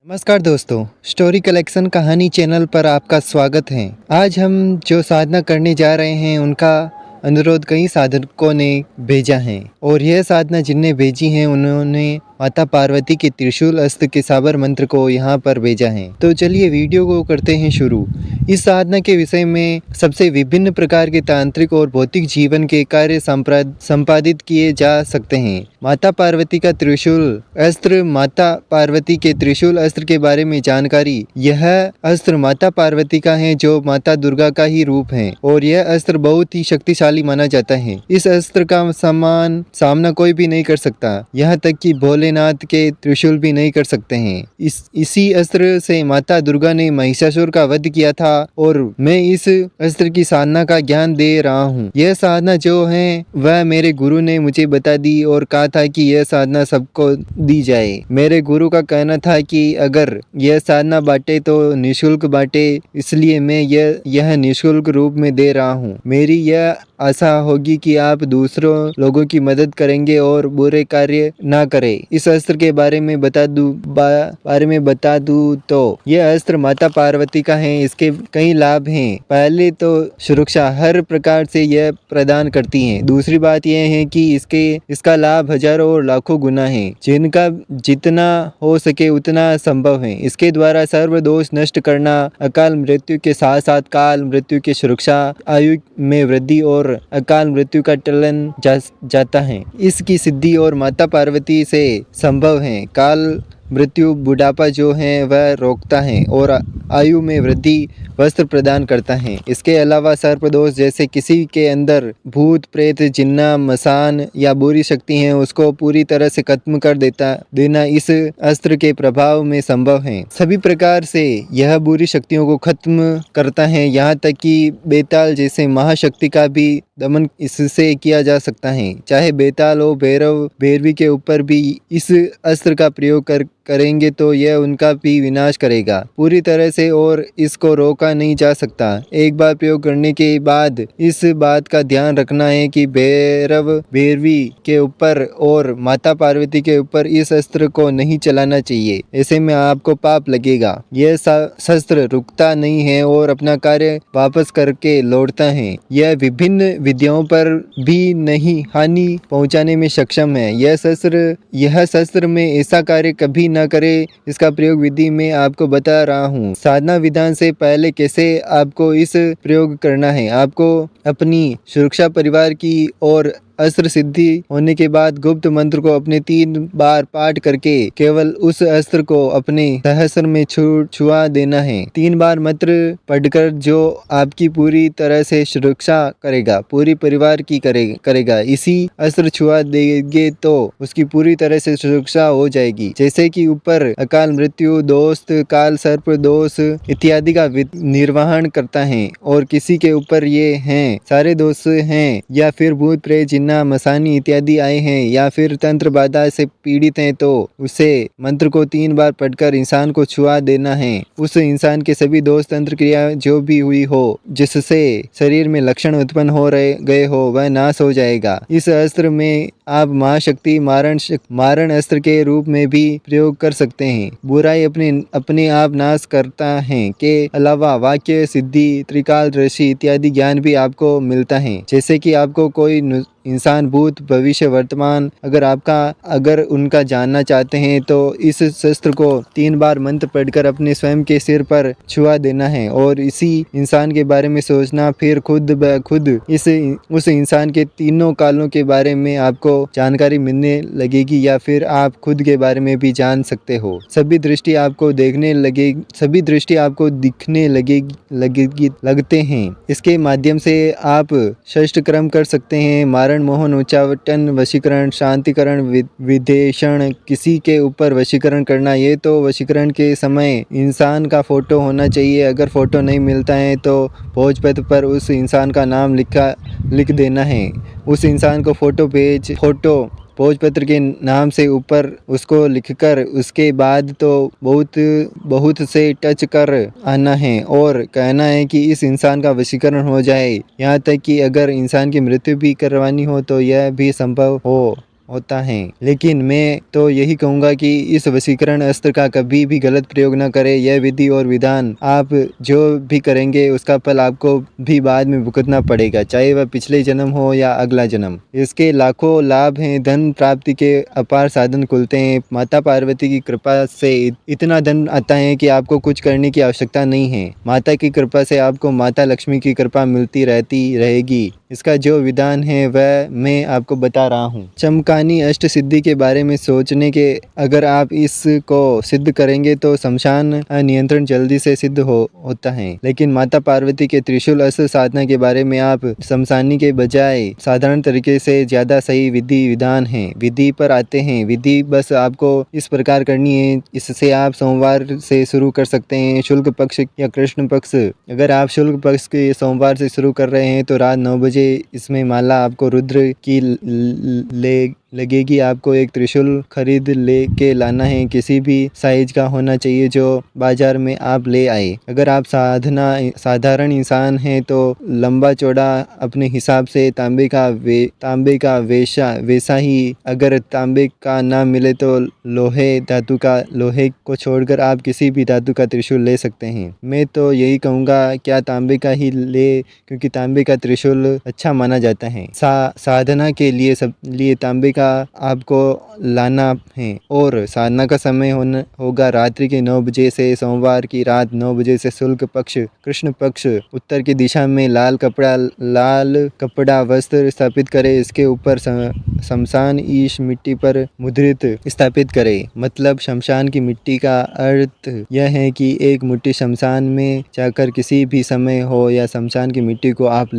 नमस्कार दोस्तों, story collection कहानी चैनल पर आपका स्वागत है। आज हम जो साधना करने जा रहे हैं उनका अनुरोध कई साधकों ने भेजा है और यह साधना जिनने भेजी है उन्होंने माता पार्वती के त्रिशूल अस्त्र के साबर मंत्र को यहाँ पर भेजा है। तो चलिए वीडियो को करते हैं शुरू। इस साधना के विषय में सबसे विभिन्न प्रकार के तांत्रिक और भौतिक जीवन के कार्य संपादित किए जा सकते हैं। माता पार्वती का त्रिशूल अस्त्र। माता पार्वती के त्रिशूल अस्त्र के बारे में जानकारी। यह अस्त्र माता पार्वती का है जो माता दुर्गा का ही रूप है और यह अस्त्र बहुत ही शक्तिशाली माना जाता है। इस अस्त्र का समान सामना कोई भी नहीं कर सकता, यहाँ तक कि भोलेनाथ के त्रिशूल भी नहीं कर सकते हैं। इसी अस्त्र से माता दुर्गा ने महिषासुर का वध किया था और मैं इस अस्त्र की साधना का ज्ञान दे रहा हूँ। यह साधना जो है वह मेरे गुरु ने मुझे बता दी और कहा था कि यह साधना सबको दी जाए। मेरे गुरु का कहना था कि अगर यह साधना बांटे तो निःशुल्क बांटे, इसलिए मैं यह निःशुल्क रूप में दे रहा हूँ। मेरी यह आशा होगी कि आप दूसरों लोगों की मदद करेंगे और बुरे कार्य ना करें। इस अस्त्र के बारे में बता दूं तो यह अस्त्र माता पार्वती का है। इसके कई लाभ हैं। पहले तो सुरक्षा हर प्रकार से यह प्रदान करती है। दूसरी बात यह है कि इसका लाभ हजारों और लाखों गुना है, जिनका जितना हो सके उतना संभव है। इसके द्वारा सर्व दोष नष्ट करना, अकाल मृत्यु के साथ साथ काल मृत्यु की सुरक्षा, आयु में वृद्धि और अकाल मृत्यु का टलन जाता है। इसकी सिद्धि और माता पार्वती से संभव है। काल मृत्यु बुढ़ापा जो है वह रोकता है और आयु में वृद्धि वस्त्र प्रदान करता है। इसके अलावा सर्पदोष जैसे किसी के अंदर भूत प्रेत जिन्ना मसान या बुरी शक्ति है उसको पूरी तरह से खत्म कर देना इस अस्त्र के प्रभाव में संभव है। सभी प्रकार से यह बुरी शक्तियों को खत्म करता है, यहाँ तक कि बेताल जैसे महाशक्ति का भी दमन इससे किया जा सकता है। चाहे बेताल हो भैरव भैरवी के ऊपर भी इस अस्त्र का प्रयोग करेंगे तो यह उनका भी विनाश करेगा पूरी तरह से और इसको रोका नहीं जा सकता। एक बार प्रयोग करने के बाद इस बात का ध्यान रखना है कि भैरव भैरवी के ऊपर और माता पार्वती के ऊपर इस अस्त्र को नहीं चलाना चाहिए, ऐसे में आपको पाप लगेगा। यह शस्त्र रुकता नहीं है और अपना कार्य वापस करके लौटता है। यह विभिन्न विधियों पर भी नहीं हानि पहुंचाने में सक्षम है। यह शस्त्र में ऐसा कार्य कभी न करे। इसका प्रयोग विधि में आपको बता रहा हूँ। साधना विधान से पहले कैसे आपको इस प्रयोग करना है। आपको अपनी सुरक्षा परिवार की और अस्त्र सिद्धि होने के बाद गुप्त मंत्र को अपने 3 बार पाठ करके केवल उस अस्त्र को अपने सहस्र में छुआ देना है। 3 बार मंत्र पढ़कर जो आपकी पूरी तरह से सुरक्षा करेगा, पूरी परिवार की करेगा। इसी अस्त्र छुआ देंगे तो उसकी पूरी तरह से सुरक्षा हो जाएगी। जैसे कि ऊपर अकाल मृत्यु दोस्त, काल सर्प दोष इत्यादि का निर्वहन करता है और किसी के ऊपर ये हैं सारे दोष हैं या फिर भूत प्रेत जिन्ना मसानी इत्यादि आए हैं या फिर तंत्र बाधा से पीड़ित हैं तो उसे मंत्र को 3 बार पढ़कर इंसान को छुआ देना है। उस इंसान के सभी दोष तंत्र क्रिया जो भी हुई हो जिससे शरीर में लक्षण उत्पन्न हो गए हो वह नाश हो जाएगा। इस अस्त्र में आप महाशक्ति मारण अस्त्र के रूप में भी प्रयोग कर सकते हैं। बुराई अपने आप नाश करता है के अलावा वाक्य सिद्धि त्रिकाल ऋषि इत्यादि ज्ञान भी आपको मिलता है। जैसे कि आपको कोई इंसान भूत भविष्य वर्तमान अगर उनका जानना चाहते हैं तो इस शस्त्र को 3 बार मंत्र पढ़कर अपने स्वयं के सिर पर छुआ देना है और इसी इंसान के बारे में सोचना। फिर खुद ब खुद उस इंसान के तीनों कालों के बारे में आपको जानकारी मिलने लगेगी या फिर आप खुद के बारे में भी जान सकते हो। सभी दृष्टि आपको दिखने लगते हैं। इसके माध्यम से आप षष्ठ क्रम कर सकते हैं। मारण मोहन उच्चाटन वशीकरण शांतिकरण विदेशण किसी के ऊपर वशीकरण करना। ये तो वशीकरण के समय इंसान का फोटो होना चाहिए। अगर फोटो नहीं मिलता है तो भोजपत्र पर उस इंसान का नाम लिख देना है। उस इंसान को फोटो भोजपत्र के नाम से ऊपर उसको लिखकर उसके बाद तो बहुत से टच कर आना है और कहना है कि इस इंसान का वशीकरण हो जाए। यहाँ तक कि अगर इंसान की मृत्यु भी करवानी हो तो यह भी संभव हो। होता है। लेकिन मैं तो यही कहूँगा कि इस वशीकरण अस्त्र का कभी भी गलत प्रयोग न करें। यह विधि और विधान आप जो भी करेंगे उसका फल आपको भी बाद में भुगतना पड़ेगा, चाहे वह पिछले जन्म हो या अगला जन्म। इसके लाखों लाभ हैं। धन प्राप्ति के अपार साधन खुलते हैं। माता पार्वती की कृपा से इतना धन आता है कि आपको कुछ करने की आवश्यकता नहीं है। माता की कृपा से आपको माता लक्ष्मी की कृपा मिलती रहती रहेगी। इसका जो विधान है वह मैं आपको बता रहा हूँ। चमकानी अष्ट सिद्धि के बारे में सोचने के अगर आप इसको सिद्ध करेंगे तो शमशान नियंत्रण जल्दी से सिद्ध होता है। लेकिन माता पार्वती के त्रिशूल अस्त्र साधना के बारे में आप शमशानी के बजाय साधारण तरीके से ज़्यादा सही विधि विधान है। विधि पर आते हैं। विधि बस आपको इस प्रकार करनी है। इससे आप सोमवार से शुरू कर सकते हैं, शुक्ल पक्ष या कृष्ण पक्ष। अगर आप शुक्ल पक्ष के सोमवार से शुरू कर रहे हैं तो रात 9 बजे इसमें माला आपको रुद्र की लगेगी। आपको एक त्रिशूल खरीद लेके लाना है। किसी भी साइज का होना चाहिए जो बाजार में आप ले आए। अगर आप साधारण इंसान हैं तो लंबा चौड़ा अपने हिसाब से तांबे का वैसा ही। अगर तांबे का ना मिले तो लोहे को छोड़कर आप किसी भी धातु का त्रिशूल ले सकते हैं। मैं तो यही कहूँगा क्या तांबे का ही ले, क्योंकि तांबे का त्रिशूल अच्छा माना जाता है। साधना के लिए तांबे का आपको लाना है। और साधना का समय होगा रात्रि के 9 बजे से सोमवार की रात 9 बजे से। शुक्ल पक्ष कृष्ण पक्ष उत्तर की दिशा में लाल कपड़ा वस्त्र स्थापित करें। इसके ऊपर शमशान ईश मिट्टी पर मुद्रित स्थापित करें। मतलब शमशान की मिट्टी का अर्थ यह है कि एक मुट्ठी शमशान में जाकर किसी भी समय हो या शमशान की मिट्टी को आप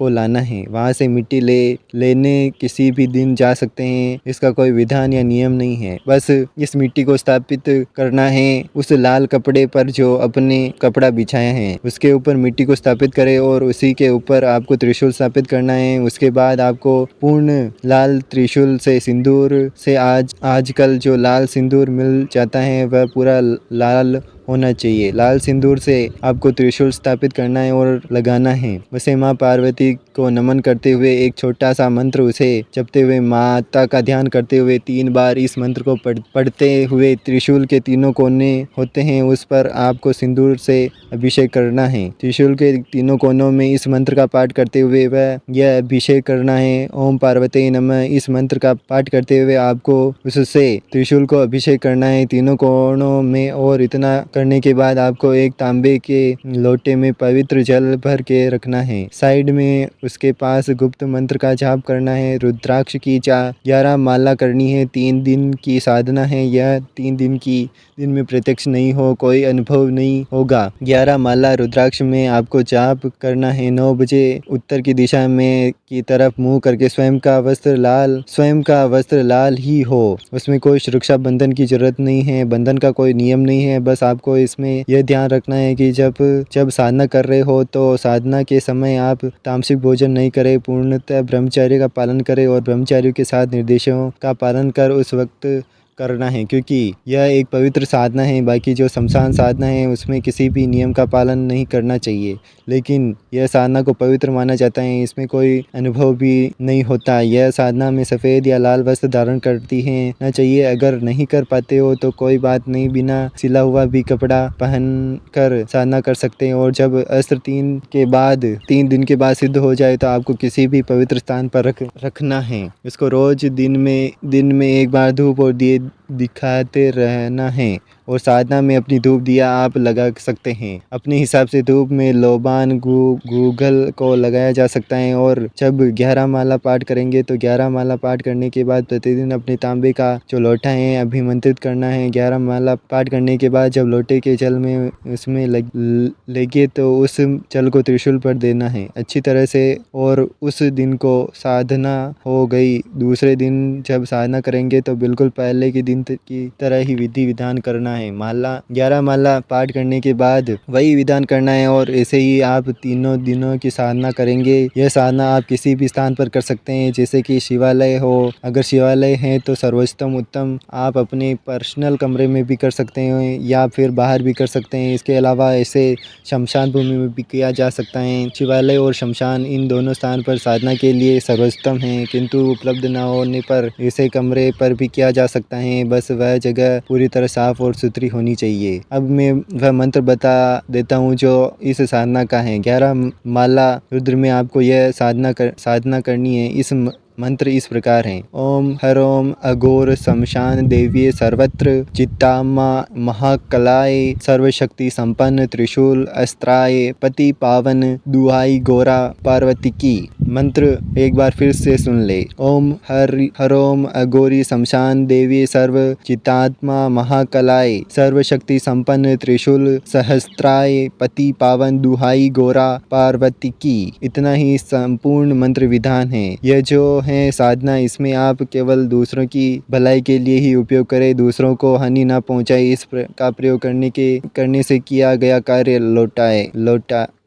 लाना है। वहाँ से मिट्टी लेने किसी भी दिन जा सकते हैं। इसका कोई विधान या नियम नहीं है। बस इस मिट्टी को स्थापित करना है उस लाल कपड़े पर जो अपने कपड़ा बिछाया है उसके ऊपर मिट्टी को स्थापित करें और उसी के ऊपर आपको त्रिशूल स्थापित करना है। उसके बाद आपको पूर्ण लाल त्रिशूल से सिंदूर से आजकल जो लाल सिंदूर मिल जाता है वह पूरा लाल होना चाहिए। लाल सिंदूर से आपको त्रिशूल स्थापित करना है और लगाना है। वैसे माँ पार्वती को नमन करते हुए एक छोटा सा मंत्र उसे जपते हुए माता का ध्यान करते हुए 3 बार इस मंत्र को पढ़ते हुए त्रिशूल के तीनों कोने होते हैं उस पर आपको सिंदूर से अभिषेक करना है। त्रिशूल के तीनों कोनों में इस मंत्र का पाठ करते हुए वह यह अभिषेक करना है। ओम पार्वती नमः इस मंत्र का पाठ करते हुए आपको उससे त्रिशूल को अभिषेक करना है तीनों कोनों में। और इतना करने के बाद आपको एक तांबे के लोटे में पवित्र जल भर के रखना है। साइड में उसके पास गुप्त मंत्र का जाप करना है। रुद्राक्ष की 11 माला करनी है। 3 दिन की साधना है। यह 3 दिन में प्रत्यक्ष नहीं हो, कोई अनुभव नहीं होगा। 11 माला रुद्राक्ष में आपको जाप करना है। 9 बजे उत्तर की दिशा में की तरफ मुंह करके स्वयं का वस्त्र लाल ही हो। उसमें कोई सुरक्षा बंधन की जरूरत नहीं है। बंधन का कोई नियम नहीं है। बस आपको इसमें यह ध्यान रखना है कि जब साधना कर रहे हो तो साधना के समय आप तामसिक भोजन नहीं करें। पूर्णतः ब्रह्मचर्य का पालन करें और ब्रह्मचारियों के साथ निर्देशों का पालन कर उस वक्त करना है, क्योंकि यह एक पवित्र साधना है। बाकी जो शमशान साधना है उसमें किसी भी नियम का पालन नहीं करना चाहिए। लेकिन यह साधना को पवित्र माना जाता है। इसमें कोई अनुभव भी नहीं होता। यह साधना में सफ़ेद या लाल वस्त्र धारण करती है ना चाहिए। अगर नहीं कर पाते हो तो कोई बात नहीं, बिना सिला हुआ भी कपड़ा पहन कर साधना कर सकते हैं। और जब अस्त्र 3 दिन के बाद सिद्ध हो जाए तो आपको किसी भी पवित्र स्थान पर रखना है। इसको रोज दिन में एक बार धूप और दिए दिखाते रहना है। और साधना में अपनी धूप दिया आप लगा सकते हैं। अपने हिसाब से धूप में लोबान गूगल को लगाया जा सकता है। और जब 11 माला पाठ करेंगे तो 11 माला पाठ करने के बाद प्रतिदिन अपने तांबे का जो लोटा है अभिमंत्रित करना है। 11 माला पाठ करने के बाद जब लोटे के जल में उसमें लगे तो उस जल को त्रिशूल पर देना है अच्छी तरह से। और उस दिन को साधना हो गई। दूसरे दिन जब साधना करेंगे तो बिल्कुल पहले के दिन मंत्र की तरह ही विधि विधान करना है। माला 11 माला पाठ करने के बाद वही विधान करना है और ऐसे ही आप तीनों दिनों की साधना करेंगे। यह साधना आप किसी भी स्थान पर कर सकते हैं, जैसे कि शिवालय हो, अगर शिवालय है तो सर्वोत्तम उत्तम। आप अपने पर्सनल कमरे में भी कर सकते हैं या फिर बाहर भी कर सकते हैं। इसके अलावा ऐसे शमशान भूमि में भी किया जा सकता है। शिवालय और शमशान इन दोनों स्थान पर साधना के लिए सर्वोत्तम हैं, किंतु उपलब्ध न होने पर ऐसे कमरे पर भी किया जा सकता है। बस वह जगह पूरी तरह साफ और सुथरी होनी चाहिए। अब मैं वह मंत्र बता देता हूँ जो इस साधना का है। 11 माला रुद्र में आपको यह साधना करनी है। इस मंत्र इस प्रकार हैं। ओम हरोम अघोर शमशान देवी सर्वत्र चित्तामा महाकलाय सर्वशक्ति संपन्न त्रिशूल अस्त्राय पति पावन दुहाई गोरा पार्वती की। मंत्र एक बार फिर से सुन ले। ओम हरोम अघोरी शमशान देवी सर्व चित्तात्मा महाकलाय सर्वशक्ति संपन्न त्रिशूल सहस्त्राय पति पावन दुहाई गोरा पार्वती की। इतना ही संपूर्ण मंत्र विधान है। यह जो है साधना, इसमें आप केवल दूसरों की भलाई के लिए ही उपयोग करें, दूसरों को हानि ना पहुंचाए। इस का प्रयोग करने से किया गया कार्य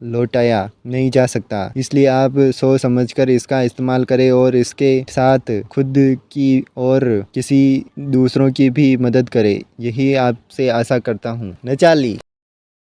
लौटाया नहीं जा सकता। इसलिए आप सोच समझकर इसका इस्तेमाल करें और इसके साथ खुद की और किसी दूसरों की भी मदद करें। यही आपसे आशा करता हूँ। नचाली।